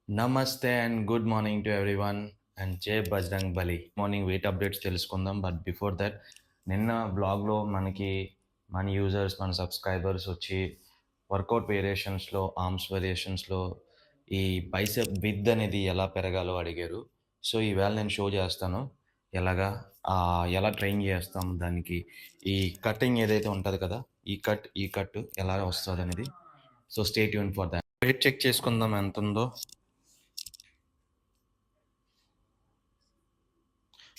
నమస్తే and good morning to everyone and జై బజరంగ్ బలి. మార్నింగ్ వెయిట్ అప్డేట్స్ తెలుసుకుందాం. బట్ బిఫోర్ దట్, నిన్న బ్లాగ్లో మన యూజర్స్, మన సబ్స్క్రైబర్స్ వచ్చి వర్కౌట్ వేరియేషన్స్లో, ఆర్మ్స్ వేరియేషన్స్లో ఈ బైసెప్ విడ్త్ అనేది ఎలా పెరగాలో అడిగారు. సో ఈవేళ నేను షో చేస్తాను ఎలాగా ఎలా ట్రైన్ చేస్తాం దానికి. ఈ కటింగ్ ఏదైతే ఉంటుంది కదా, ఈ కట్ ఎలా వస్తుంది అనేది. So stay tuned for that. Weight check చేసుకుందాం ఎంత ఉందో.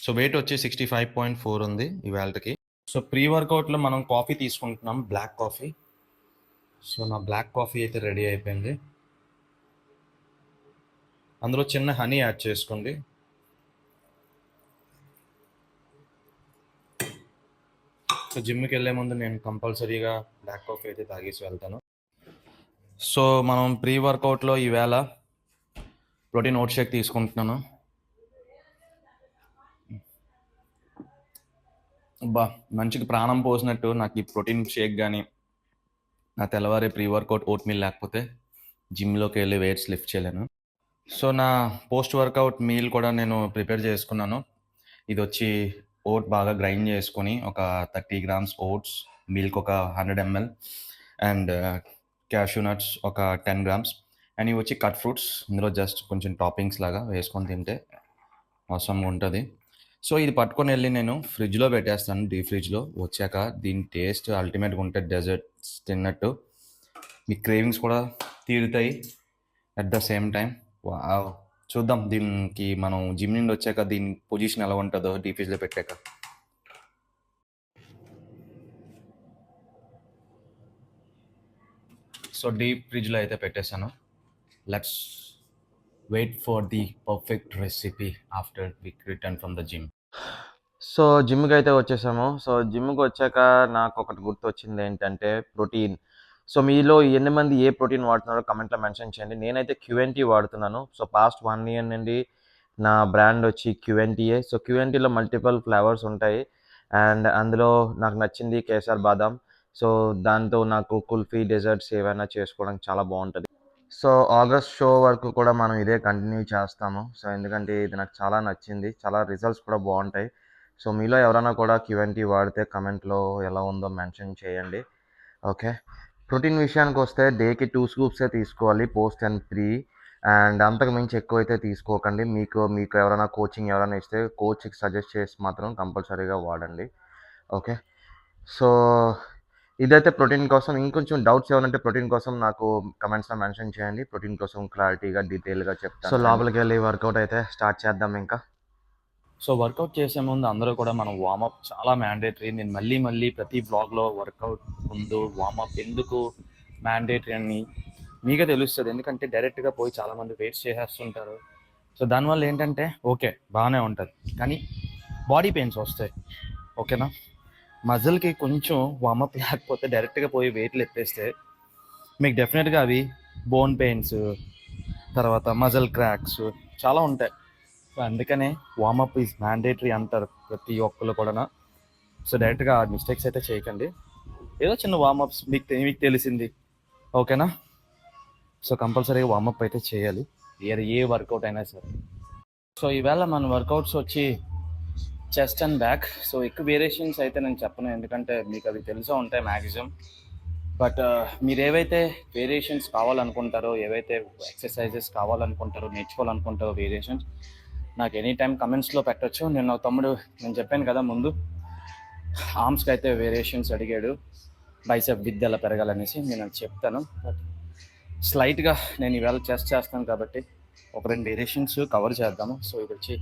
సో వెయిట్ వచ్చి 65.4 ఉంది ఇవాళకి. సో ప్రీ వర్కౌట్లో మనం కాఫీ తీసుకుంటున్నాం, బ్లాక్ కాఫీ. సో నా బ్లాక్ కాఫీ అయితే రెడీ అయిపోయింది. అందులో చిన్న హనీ యాడ్ చేసుకోండి. సో జిమ్కి వెళ్ళే ముందు నేను కంపల్సరీగా బ్లాక్ కాఫీ అయితే తాగేసి వెళ్తాను. సో మనం ప్రీ వర్కౌట్లో ఈవేళ ప్రోటీన్ ఓట్ షేక్ తీసుకుంటున్నాను. బా మంచిగా ప్రాణం పోసినట్టు నాకు ఈ ప్రోటీన్ షేక్ కానీ, నా తెల్లవారి ప్రీ వర్కౌట్ ఓట్ మీల్ లేకపోతే జిమ్లోకి వెళ్ళి వెయిట్స్ లిఫ్ట్ చేయలేను. సో నా పోస్ట్ వర్కౌట్ మీల్ కూడా నేను ప్రిపేర్ చేసుకున్నాను. ఇది వచ్చి ఓట్ బాగా గ్రైండ్ చేసుకొని ఒక 30 గ్రామ్స్ ఓట్స్, మిల్క్ ఒక 100 ml అండ్ క్యాషూ నట్స్ ఒక 10 గ్రామ్స్ అండ్ ఇవి వచ్చి కట్ ఫ్రూట్స్. ఇందులో జస్ట్ కొంచెం టాపింగ్స్ లాగా వేసుకొని తింటే అవసరంగా ఉంటుంది. సో ఇది పట్టుకొని వెళ్ళి నేను ఫ్రిడ్జ్లో పెట్టేస్తాను, డీప్ ఫ్రిడ్జ్లో. వచ్చాక దీని టేస్ట్ అల్టిమేట్గా ఉంటుంది, డెజర్ట్స్ తిన్నట్టు. మీ క్రేవింగ్స్ కూడా తీరుతాయి at the same time. Wow, చూద్దాం దీనికి మనం జిమ్ నుండి వచ్చాక దీని పొజిషన్ ఎలా ఉంటుందో డీప్ ఫ్రిడ్జ్లో పెట్టాక. సో డీప్ ఫ్రిడ్జ్లో అయితే పెట్టేశాను. Let's wait for the perfect recipe after we return from the gym. So జిమ్కి అయితే వచ్చేసాము. సో జిమ్కి వచ్చాక నాకు ఒకటి గుర్తొచ్చింది ఏంటంటే ప్రోటీన్. సో మీలో ఎన్ని మంది ఏ ప్రోటీన్ వాడుతున్నారో కమెంట్లో మెన్షన్ చేయండి. నేనైతే క్యూఎన్టీ వాడుతున్నాను. సో పాస్ట్ 1 year నుండి నా బ్రాండ్ వచ్చి క్యూఎన్టీఏ. సో క్యూఎన్టీలో మల్టిపుల్ ఫ్లేవర్స్ ఉంటాయి అండ్ అందులో నాకు నచ్చింది కేసర్ బాదాం. సో దాంతో నాకు కుల్ఫీ డెజర్ట్స్ ఏవైనా చేసుకోవడానికి చాలా బాగుంటుంది. సో ఆగస్ట్ షో వరకు కూడా మనం ఇదే కంటిన్యూ చేస్తాము. సో ఎందుకంటే ఇది నాకు చాలా నచ్చింది, చాలా రిజల్ట్స్ కూడా బాగుంటాయి. సో మీలో ఎవరైనా కూడా క్యూఎన్టీ వాడితే కమెంట్లో ఎలా ఉందో మెన్షన్ చేయండి. ఓకే, ప్రోటీన్ విషయానికి వస్తే డేకి 2 స్కూప్సే తీసుకోవాలి, పోస్ట్ అండ్ ప్రీ. అండ్ అంతకు మించి ఎక్కువైతే తీసుకోకండి. మీకు ఎవరైనా కోచింగ్ ఎవరైనా ఇస్తే కోచ్కి సజెస్ట్ చేసి మాత్రం కంపల్సరీగా వాడండి. ఓకే, సో ఇదైతే ప్రోటీన్ కోసం. ఇంకొంచెం డౌట్స్ ఏమైనా ప్రోటీన్ కోసం నాకు కమెంట్స్లో మెన్షన్ చేయండి. ప్రోటీన్ కోసం క్లారిటీగా డీటెయిల్గా చెప్తాను. సో లోపలికి వెళ్ళి వర్కౌట్ అయితే స్టార్ట్ చేద్దాం ఇంకా. సో వర్కౌట్ చేసే ముందు అందరూ కూడా మనం వార్మప్ చాలా మ్యాండేటరీ. నేను మళ్ళీ ప్రతి బ్లాగ్లో వర్కౌట్ ముందు వార్మప్ ఎందుకు మ్యాండేటరీ అని మీకే తెలుస్తుంది. ఎందుకంటే డైరెక్ట్గా పోయి చాలామంది వెయిట్స్ చేసేస్తుంటారు. సో దానివల్ల ఏంటంటే ఓకే బాగానే ఉంటుంది, కానీ బాడీ పెయిన్స్ వస్తాయి. ఓకేనా, మజిల్కి కొంచెం వార్మప్ లేకపోతే డైరెక్ట్గా పోయి వెయిట్లు ఎత్తేస్తే మీకు డెఫినెట్గా అవి బోన్ పెయిన్స్, తర్వాత మజిల్ క్రాక్స్ చాలా ఉంటాయి. సో అందుకనే వార్మప్ ఈజ్ మ్యాండేటరీ అంటారు ప్రతి ఒక్కరు కూడా. సో డైరెక్ట్గా ఆ మిస్టేక్స్ అయితే చేయకండి. ఏదో చిన్న వార్మప్స్ మీకు తెలిసింది, ఓకేనా. సో కంపల్సరీగా వార్మప్ అయితే చేయాలి, ఏ వర్కౌట్ అయినా సరే. సో ఈవేళ మన వర్కౌట్స్ వచ్చి చెస్ట్ అండ్ బ్యాక్. సో ఎక్కువ వేరియేషన్స్ అయితే నేను చెప్పను, ఎందుకంటే మీకు అవి తెలిసే ఉంటాయి మ్యాక్సిమం. బట్ మీరు ఏవైతే వేరియేషన్స్ కావాలనుకుంటారో, ఏవైతే ఎక్సర్సైజెస్ కావాలనుకుంటారో, నేర్చుకోవాలనుకుంటారో వేరియేషన్స్ నాకు ఎనీ టైం కమెంట్స్లో పెట్టచ్చు. నేను చెప్పాను కదా ముందు, ఆర్మ్స్కి అయితే వేరియేషన్స్ అడిగాడు, బైసెప్ విడ్త్ ఎలా పెరగాలనేసి. నేను అది చెప్తాను. బట్ స్లైట్గా నేను ఈవేళ చెస్ట్ చేస్తాను కాబట్టి ఒక 2 వేరియేషన్స్ కవర్ చేద్దాము. సో ఇది వచ్చి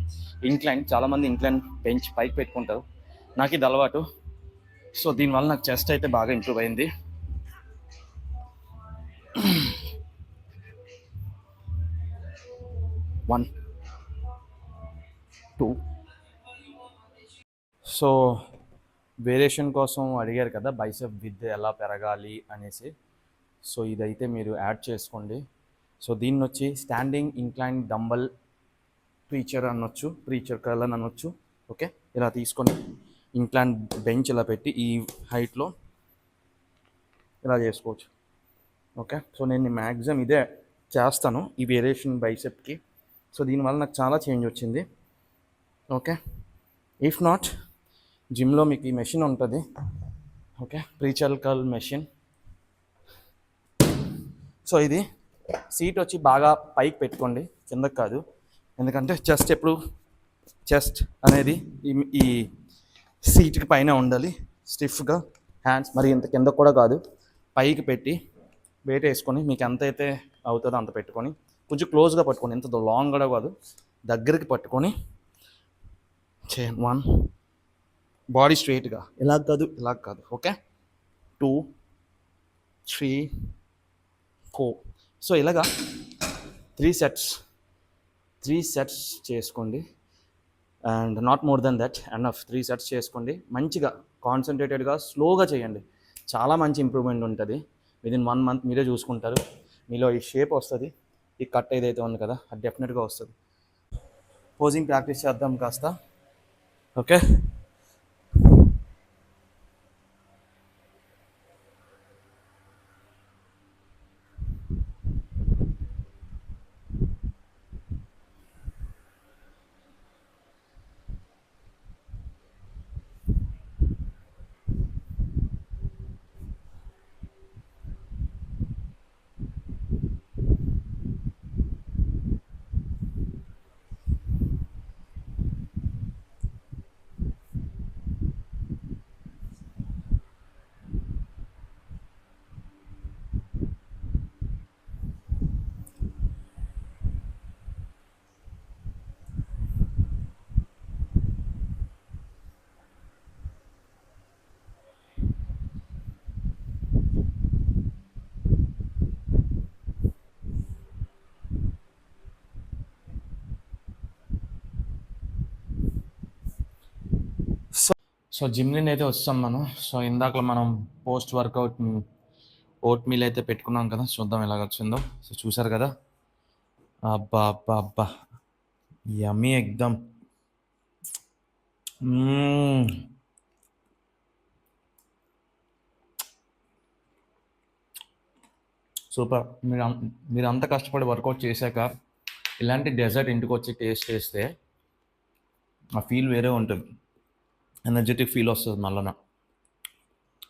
ఇంక్లైన్. చాలామంది ఇంక్లైన్ బెంచ్ పైకి పెట్టుకుంటారు, నాకు ఇది అలవాటు. సో దీనివల్ల నాకు చెస్ట్ అయితే బాగా ఇంప్రూవ్ అయింది. 1 2. సో వేరియేషన్ కోసం అడిగారు కదా బైసెప్ విడ్త్ ఎలా పెరగాలి అనేసి. సో ఇదైతే మీరు యాడ్ చేసుకోండి. సో దీన్ని వచ్చి standing incline dumbbell preacher curl అని అనొచ్చు. ఓకే, ఇలా తీసుకొని ఇంక్లైన్ బెంచ్ ఇలా పెట్టి ఈ హైట్లో ఇలా చేసుకోవచ్చు. ఓకే, సో నేను మ్యాక్సిమం ఇదే చేస్తాను ఈ వేరియేషన్ బైసెప్కి. సో దీనివల్ల నాకు చాలా చేంజ్ వచ్చింది. ఓకే, ఇఫ్ నాట్ జిమ్లో మీకు ఈ మెషిన్ ఉంటుంది. Okay, preacher curl machine. So ఇది సీట్ వచ్చి బాగా పైకి పెట్టుకోండి, కిందకి కాదు. ఎందుకంటే చెస్ట్ అనేది ఈ సీట్కి పైన ఉండాలి స్టిఫ్గా. హ్యాండ్స్ మరి ఇంత కింద కూడా కాదు, పైకి పెట్టి వెయిట్ వేసుకొని మీకు ఎంత అయితే అవుతుందో అంత పెట్టుకొని కొంచెం క్లోజ్గా పట్టుకోండి. ఇంత లాంగ్ కూడా కాదు, దగ్గరికి పట్టుకొని చేయండి. 1, బాడీ స్ట్రైట్గా, ఇలా కాదు. ఓకే, 2, 3, 4. సో ఇలాగా 3 సెట్స్ చేసుకోండి. And not more than that, enough. 3 sets చేసుకోండి. మంచిగా కాన్సన్ట్రేటెడ్గా స్లోగా చేయండి. చాలా మంచి ఇంప్రూవ్మెంట్ ఉంటుంది. విదిన్ 1 మంత్ మీరే చూసుకుంటారు. మీలో ఈ షేప్ వస్తుంది, ఈ కట్ ఏదైతే ఉంది కదా అది డెఫినెట్గా వస్తుంది. పోజింగ్ ప్రాక్టీస్ చేద్దాం కాస్త. ఓకే, సో జిమ్ నుండి అయితే వస్తాం మనం. సో ఇందాక మనం పోస్ట్ వర్కౌట్ ఓట్ మీల్ అయితే పెట్టుకున్నాం కదా, చూద్దాం ఎలాగ వచ్చిందో. సో చూసారు కదా, అబ్బా అబ్బా అబ్బా, యమ్మీ ఎక్దమ్. సూపర్. మీరు అంత కష్టపడి వర్కౌట్ చేశాక ఇలాంటి డెజర్ట్ ఇంటికి వచ్చి టేస్ట్ చేస్తే ఆ ఫీల్ వేరే ఉంటుంది, ఎనర్జెటిక్ ఫీల్ వస్తుంది మళ్ళీ.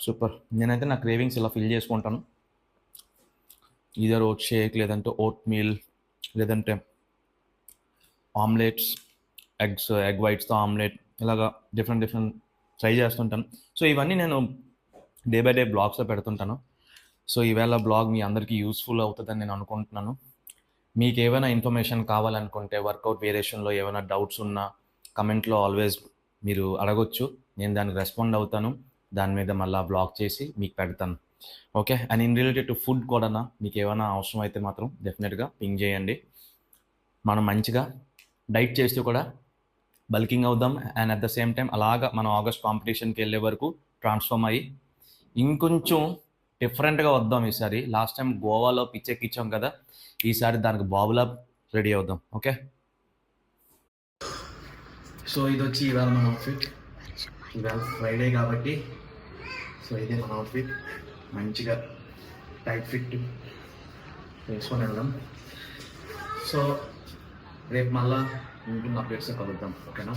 సూపర్. నేనైతే నా క్రేవింగ్స్ ఇలా ఫిల్ చేసుకుంటాను. ఈధర్ ఓట్ షేక్, లేదంటే ఓట్ మీల్, లేదంటే ఆమ్లెట్స్, ఎగ్ వైట్స్తో ఆమ్లెట్, ఇలాగా డిఫరెంట్ ట్రై చేస్తుంటాను. సో ఇవన్నీ నేను డే బై డే బ్లాగ్స్లో పెడుతుంటాను. సో ఈవేళ బ్లాగ్ మీ అందరికీ యూస్ఫుల్ అవుతుందని నేను అనుకుంటున్నాను. మీకు ఏమైనా ఇన్ఫర్మేషన్ కావాలనుకుంటే, వర్కౌట్ వేరియేషన్లో ఏమైనా డౌట్స్ ఉన్నా కమెంట్లో ఆల్వేస్ మీరు అడగొచ్చు. నేను దానికి రెస్పాండ్ అవుతాను. దాని మీద మళ్ళీ బ్లాగ్ చేసి మీకు పెడతాను. Okay, and in related to food కూడా మీకు ఏమైనా అవసరం అయితే మాత్రం డెఫినెట్గా పింగ్ చేయండి. మనం మంచిగా డైట్ చేస్తూ కూడా బల్కింగ్ అవుదాం. And at the same time అలాగా మనం ఆగస్ట్ కాంపిటీషన్కి వెళ్ళే వరకు ట్రాన్స్ఫార్మ్ అయ్యి ఇంకొంచెం డిఫరెంట్గా వద్దాం ఈసారి. లాస్ట్ టైం గోవాలో పిచ్చెక్కిచ్చాం కదా, ఈసారి దానికి బాబులా రెడీ అవుదాం. ఓకే, సో ఇది వచ్చి ఇవాళ మన అవుట్ఫిట్. ఇవాళ ఫ్రైడే కాబట్టి సో ఇదే మన అవుట్ఫిట్. మంచిగా టైట్ ఫిట్ వేసుకొని వెళ్దాం. సో రేపు మళ్ళా ఇంకొన్ని అప్డేట్స్ కలుద్దాం. ఓకేనా?